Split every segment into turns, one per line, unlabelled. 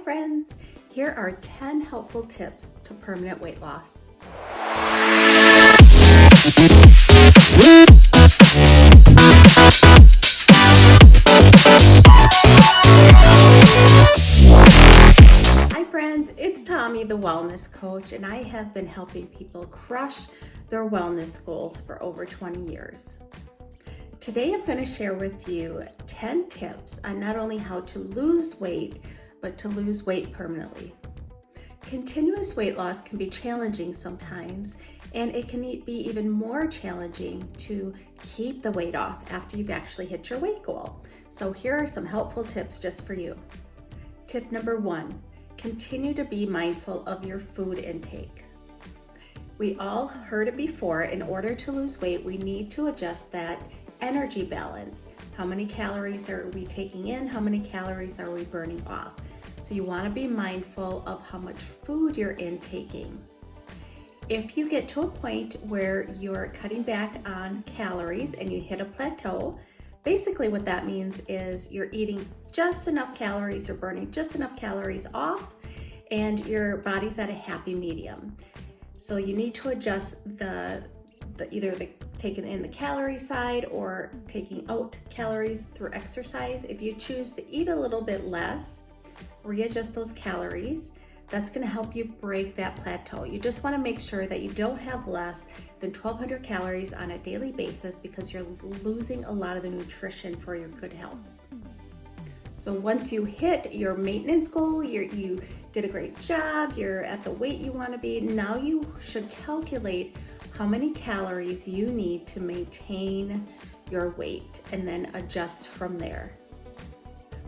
friends! Here are 10 helpful tips to permanent weight loss. Hi friends, it's Tommy, the wellness coach, and I have been helping people crush their wellness goals for over 20 years. Today I'm going to share with you 10 tips on not only how to lose weight, but to lose weight permanently. Continuous weight loss can be challenging sometimes, and it can be even more challenging to keep the weight off after you've actually hit your weight goal. So here are some helpful tips just for you. Tip number 1, continue to be mindful of your food intake. We all heard it before, in order to lose weight, we need to adjust that energy balance. How many calories are we taking in? How many calories are we burning off? So you want to be mindful of how much food you're intaking. If you get to a point where you're cutting back on calories and you hit a plateau, basically what that means is you're eating just enough calories, you're burning just enough calories off, and your body's at a happy medium. So you need to adjust either taking in the calorie side or taking out calories through exercise. If you choose to eat a little bit less, readjust those calories. That's going to help you break that plateau. You just want to make sure that you don't have less than 1,200 calories on a daily basis, because you're losing a lot of the nutrition for your good health. So once you hit your maintenance goal, you did a great job, you're at the weight you want to be, now you should calculate how many calories you need to maintain your weight and then adjust from there.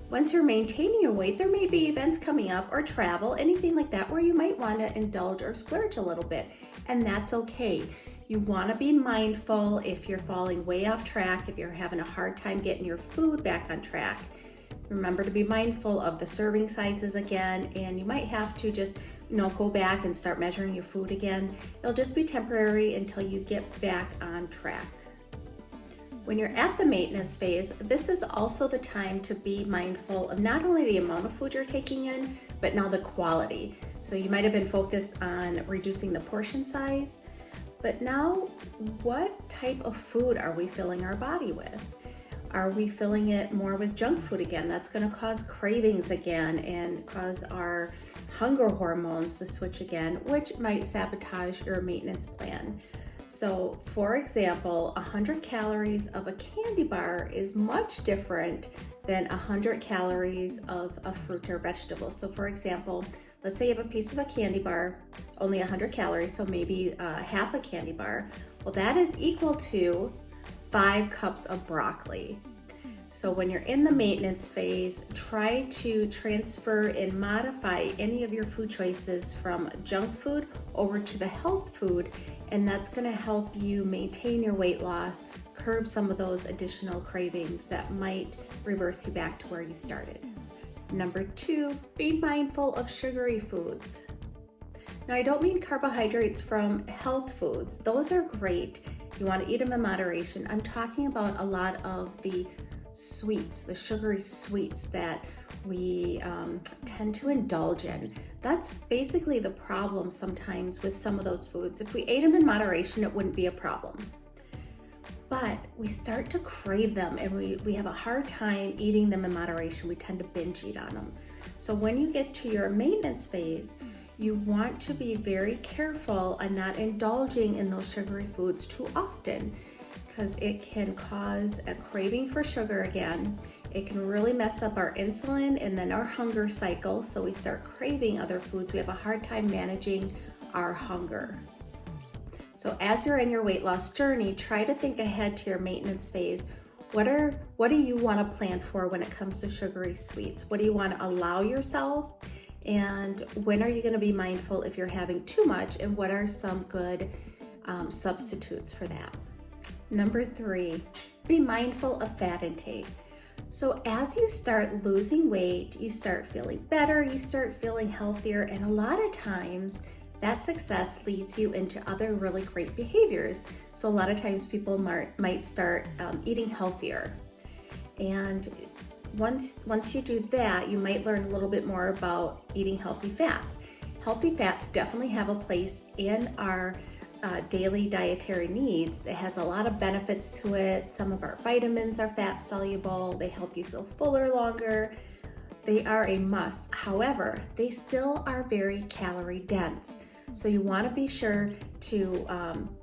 Once you're maintaining your weight, there may be events coming up or travel, anything like that, where you might want to indulge or splurge a little bit, and that's okay. You want to be mindful if you're falling way off track, if you're having a hard time getting your food back on track. Remember to be mindful of the serving sizes again, and you might have to just go back and start measuring your food again. It'll just be temporary until you get back on track. When you're at the maintenance phase, this is also the time to be mindful of not only the amount of food you're taking in, but now the quality. So you might have been focused on reducing the portion size, but now what type of food are we filling our body with? Are we filling it more with junk food again? That's going to cause cravings again and cause our hunger hormones to switch again, which might sabotage your maintenance plan. So for example, 100 calories of a candy bar is much different than 100 calories of a fruit or vegetable. So for example, let's say you have a piece of a candy bar, only 100 calories, so maybe half a candy bar. Well, that is equal to 5 cups of broccoli. So when you're in the maintenance phase, try to transfer and modify any of your food choices from junk food over to the health food, and that's going to help you maintain your weight loss, curb some of those additional cravings that might reverse you back to where you started. Number 2, be mindful of sugary foods. Now, I don't mean carbohydrates from health foods. Those are great. You want to eat them in moderation. I'm talking about a lot of the sweets, the sugary sweets that we tend to indulge in. That's basically the problem sometimes with some of those foods. If we ate them in moderation, it wouldn't be a problem. But we start to crave them, and we have a hard time eating them in moderation. We tend to binge eat on them. So when you get to your maintenance phase, you want to be very careful on not indulging in those sugary foods too often, because it can cause a craving for sugar again. It can really mess up our insulin and then our hunger cycle, so we start craving other foods. We have a hard time managing our hunger. So as you're in your weight loss journey, try to think ahead to your maintenance phase. What do you want to plan for when it comes to sugary sweets? What do you want to allow yourself? And when are you going to be mindful if you're having too much? And what are some good substitutes for that? Number 3, be mindful of fat intake. So as you start losing weight, you start feeling better, you start feeling healthier, and a lot of times that success leads you into other really great behaviors. So a lot of times people might start eating healthier. And once you do that, you might learn a little bit more about eating healthy fats. Healthy fats definitely have a place in our daily dietary needs. It has a lot of benefits to it. Some of our vitamins are fat soluble. They help you feel fuller longer. They are a must. However, they still are very calorie dense. So you want to be sure to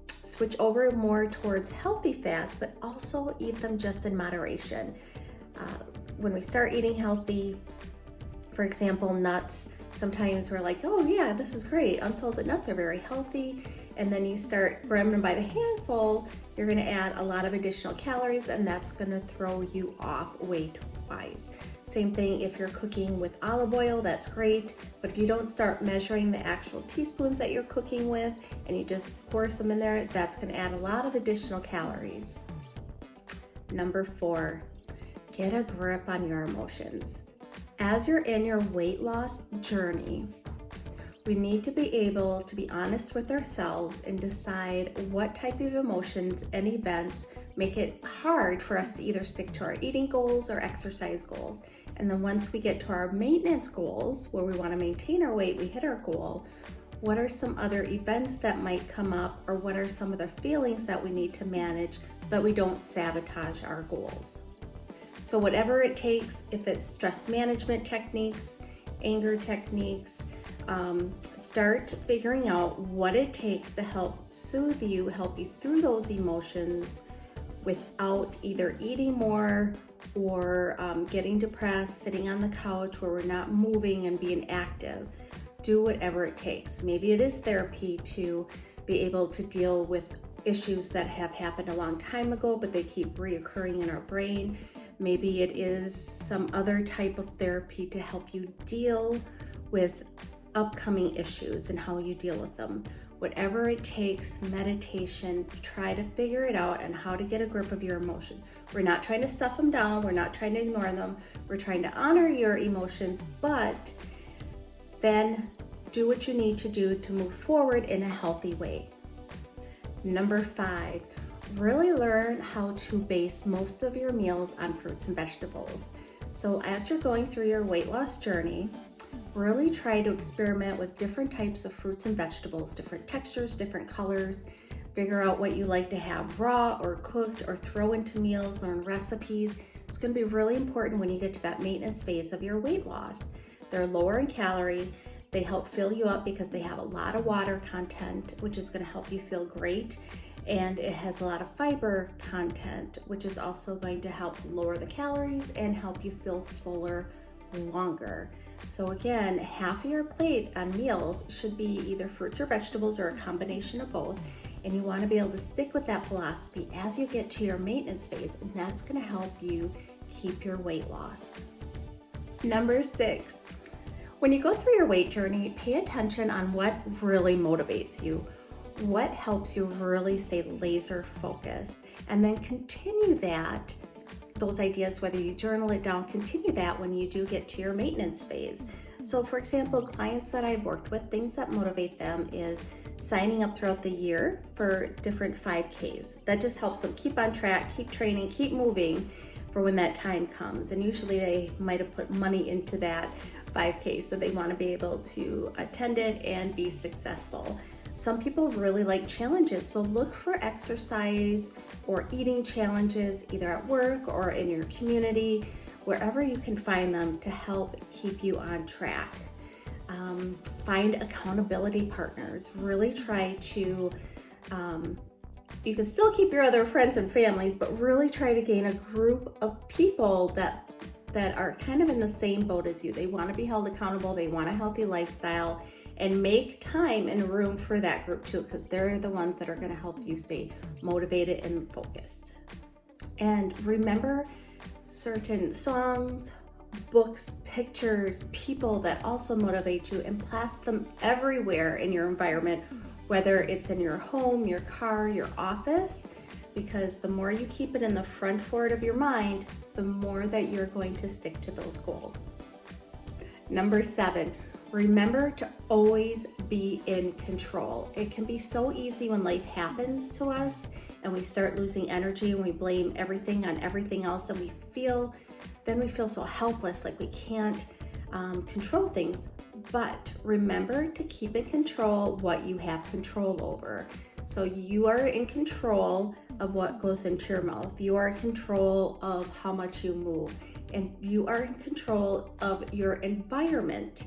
switch over more towards healthy fats, but also eat them just in moderation. When we start eating healthy, for example, nuts, sometimes we're like, oh yeah, this is great. Unsalted nuts are very healthy. And then you start grabbing them by the handful, you're gonna add a lot of additional calories, and that's gonna throw you off weight-wise. Same thing if you're cooking with olive oil, that's great. But if you don't start measuring the actual teaspoons that you're cooking with and you just pour some in there, that's gonna add a lot of additional calories. Number 4, get a grip on your emotions. As you're in your weight loss journey, we need to be able to be honest with ourselves and decide what type of emotions and events make it hard for us to either stick to our eating goals or exercise goals. And then once we get to our maintenance goals, where we want to maintain our weight, we hit our goal, what are some other events that might come up, or what are some of the feelings that we need to manage so that we don't sabotage our goals? So whatever it takes, if it's stress management techniques, anger techniques, start figuring out what it takes to help soothe you, help you through those emotions without either eating more or getting depressed, sitting on the couch where we're not moving and being active. Do whatever it takes. Maybe it is therapy to be able to deal with issues that have happened a long time ago, but they keep reoccurring in our brain. Maybe it is some other type of therapy to help you deal with upcoming issues and how you deal with them. Whatever it takes, meditation, try to figure it out and how to get a grip of your emotion. We're not trying to stuff them down. We're not trying to ignore them. We're trying to honor your emotions, but then do what you need to do to move forward in a healthy way. Number 5, really learn how to base most of your meals on fruits and vegetables. So as you're going through your weight loss journey, really try to experiment with different types of fruits and vegetables, different textures, different colors. Figure out what you like to have raw or cooked or throw into meals, learn recipes. It's going to be really important when you get to that maintenance phase of your weight loss. They're lower in calorie. They help fill you up because they have a lot of water content, which is going to help you feel great. And it has a lot of fiber content, which is also going to help lower the calories and help you feel fuller longer. So again, half of your plate on meals should be either fruits or vegetables or a combination of both. And you want to be able to stick with that philosophy as you get to your maintenance phase, and that's going to help you keep your weight loss. Number 6, when you go through your weight journey, pay attention on what really motivates you. What helps you really stay laser focused, and then continue those ideas, whether you journal it down, continue that when you do get to your maintenance phase. So for example, clients that I've worked with, things that motivate them is signing up throughout the year for different 5Ks. That just helps them keep on track, keep training, keep moving for when that time comes. And usually they might have put money into that 5K, so they want to be able to attend it and be successful. Some people really like challenges, so look for exercise or eating challenges either at work or in your community, wherever you can find them to help keep you on track. Find accountability partners. Really try to, you can still keep your other friends and families, but really try to gain a group of people that are kind of in the same boat as you. They want to be held accountable, they want a healthy lifestyle, and make time and room for that group too, because they're the ones that are going to help you stay motivated and focused. And remember certain songs, books, pictures, people that also motivate you, and blast them everywhere in your environment, whether it's in your home, your car, your office, because the more you keep it in the front forward of your mind, the more that you're going to stick to those goals. Number 7, remember to always be in control. It can be so easy when life happens to us and we start losing energy and we blame everything on everything else, and we feel then we feel so helpless, like we can't control things. But remember to keep in control what you have control over. So you are in control of what goes into your mouth. You are in control of how much you move, and you are in control of your environment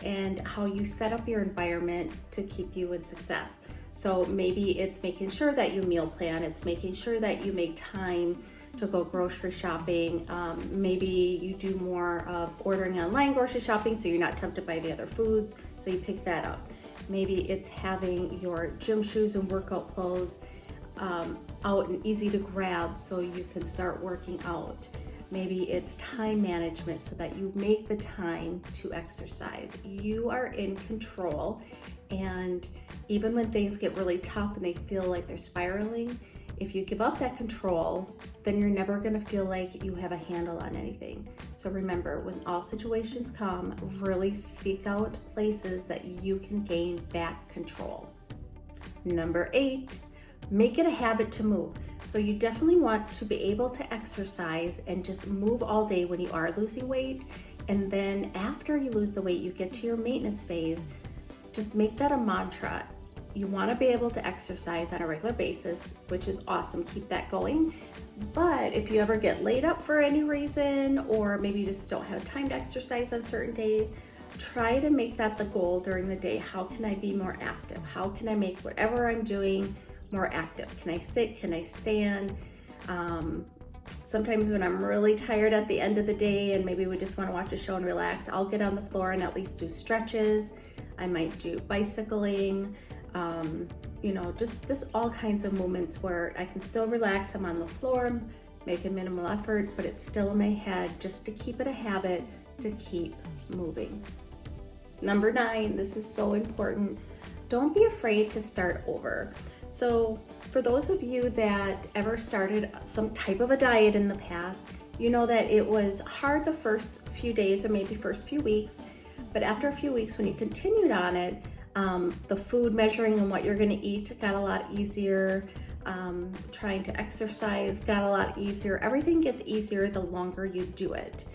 and how you set up your environment to keep you in success. So maybe it's making sure that you meal plan, it's making sure that you make time to go grocery shopping. Maybe you do more of ordering online grocery shopping so you're not tempted by the other foods, so you pick that up. Maybe it's having your gym shoes and workout clothes out and easy to grab so you can start working out. Maybe it's time management so that you make the time to exercise. You are in control, and even when things get really tough and they feel like they're spiraling, if you give up that control, then you're never going to feel like you have a handle on anything. So remember, when all situations come, really seek out places that you can gain back control. Number 8, make it a habit to move. So you definitely want to be able to exercise and just move all day when you are losing weight. And then after you lose the weight, you get to your maintenance phase. Just make that a mantra. You want to be able to exercise on a regular basis, which is awesome. Keep that going. But if you ever get laid up for any reason, or maybe you just don't have time to exercise on certain days, try to make that the goal during the day. How can I be more active? How can I make whatever I'm doing more active? Can I sit? Can I stand? Sometimes when I'm really tired at the end of the day and maybe we just want to watch a show and relax, I'll get on the floor and at least do stretches. I might do bicycling, just all kinds of movements where I can still relax. I'm on the floor, make a minimal effort, but it's still in my head, just to keep it a habit to keep moving. Number 9, this is so important. Don't be afraid to start over. So for those of you that ever started some type of a diet in the past, you know that it was hard the first few days or maybe first few weeks, but after a few weeks when you continued on it, the food measuring and what you're going to eat got a lot easier. Trying to exercise got a lot easier. Everything gets easier the longer you do it.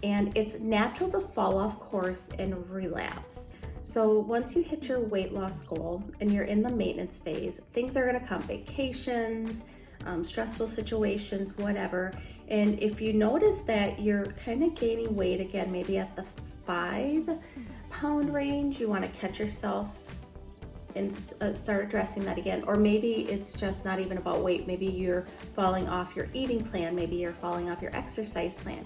And it's natural to fall off course and relapse. So once you hit your weight loss goal and you're in the maintenance phase, things are going to come, vacations, stressful situations, whatever. And if you notice that you're kind of gaining weight again, maybe at the 5-pound range, you want to catch yourself and start addressing that again. Or maybe it's just not even about weight. Maybe you're falling off your eating plan. Maybe you're falling off your exercise plan.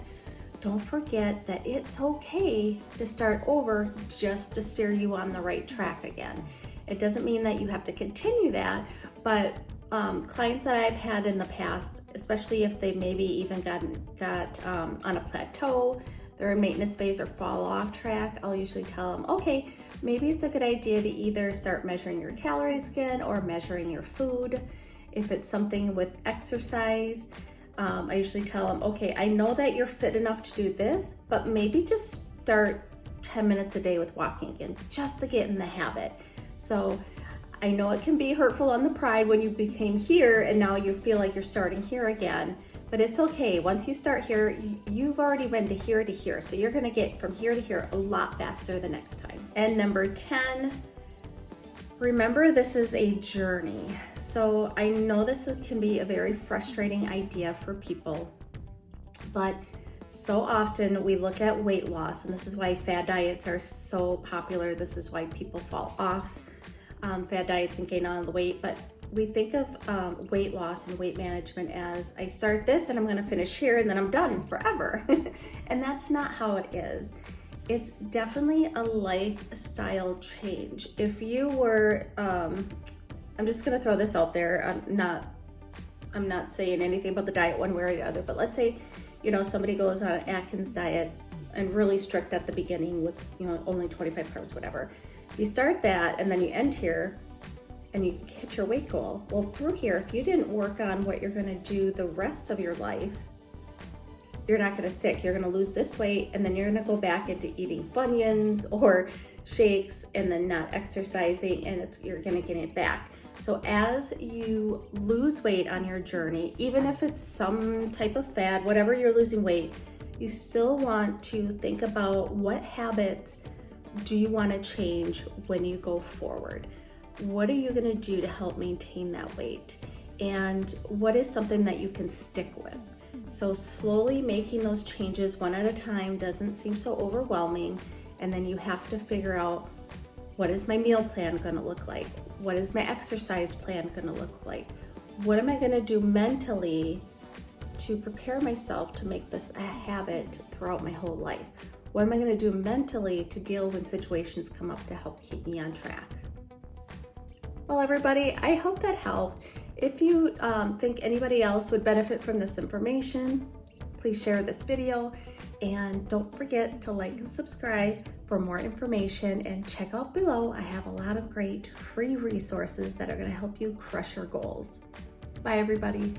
Don't forget that it's okay to start over, just to steer you on the right track again. It doesn't mean that you have to continue that, but clients that I've had in the past, especially if they maybe even got on a plateau, they're in maintenance phase or fall off track, I'll usually tell them, okay, maybe it's a good idea to either start measuring your calories again or measuring your food. If it's something with exercise, I usually tell them, okay, I know that you're fit enough to do this, but maybe just start 10 minutes a day with walking again, just to get in the habit. So I know it can be hurtful on the pride when you became here and now you feel like you're starting here again, but it's okay. Once you start here, you've already been to here, so you're gonna get from here to here a lot faster the next time. And number 10, remember, this is a journey. So I know this can be a very frustrating idea for people, but so often we look at weight loss, and this is why fad diets are so popular. This is why people fall off fad diets and gain on the weight. But we think of weight loss and weight management as, I start this and I'm gonna finish here and then I'm done forever. And that's not how it is. It's definitely a lifestyle change. If you were, I'm just gonna throw this out there. I'm not saying anything about the diet one way or the other, but let's say, somebody goes on an Atkins diet and really strict at the beginning with, only 25 carbs, whatever. You start that and then you end here and you hit your weight goal. Well, through here, if you didn't work on what you're gonna do the rest of your life, you're not gonna stick. You're gonna lose this weight and then you're gonna go back into eating Funyuns or shakes and then not exercising, and you're gonna get it back. So as you lose weight on your journey, even if it's some type of fad, whatever you're losing weight, you still want to think about what habits do you want to change when you go forward. What are you going to do to help maintain that weight? And what is something that you can stick with? So slowly making those changes one at a time doesn't seem so overwhelming. And then you have to figure out, what is my meal plan going to look like? What is my exercise plan going to look like? What am I going to do mentally to prepare myself to make this a habit throughout my whole life? What am I going to do mentally to deal when situations come up to help keep me on track? Well, everybody, I hope that helped. If you think anybody else would benefit from this information, please share this video, and don't forget to like and subscribe for more information, and check out below. I have a lot of great free resources that are going to help you crush your goals. Bye, everybody.